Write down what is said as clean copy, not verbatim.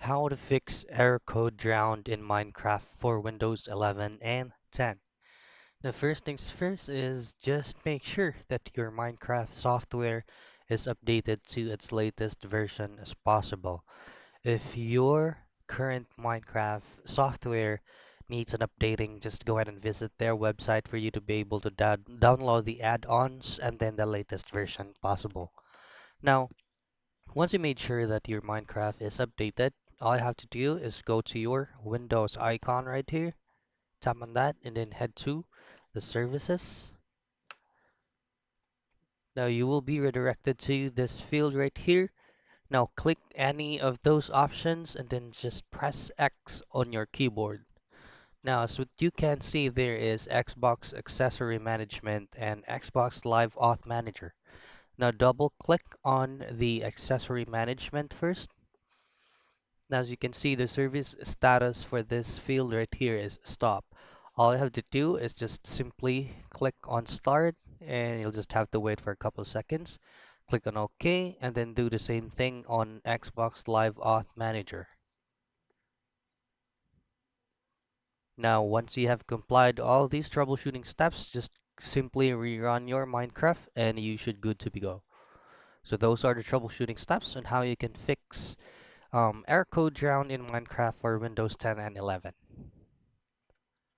how to fix error code drowned in Minecraft for Windows 11 and 10. The first things first is just make sure that your Minecraft software is updated to its latest version as possible. If your current Minecraft software needs an updating, just go ahead and visit their website for you to be able to download the add-ons and then the latest version possible. Now, once you made sure that your Minecraft is updated, all you have to do is go to your Windows icon right here, tap on that, and then head to the services. Now you will be redirected to this field right here. Now click any of those options and then just press X on your keyboard. Now, as what you can see, there is Xbox Accessory Management and Xbox Live Auth Manager. Now double click on the Accessory Management first. Now, as you can see, the service status for this field right here is stop. All you have to do is just simply click on start and you'll just have to wait for a couple of seconds. Click on OK and then do the same thing on Xbox Live Auth Manager. Now, once you have complied all these troubleshooting steps, just simply rerun your Minecraft and you should good to be go. So those are the troubleshooting steps on how you can fix error code drown in Minecraft for Windows 10 and 11.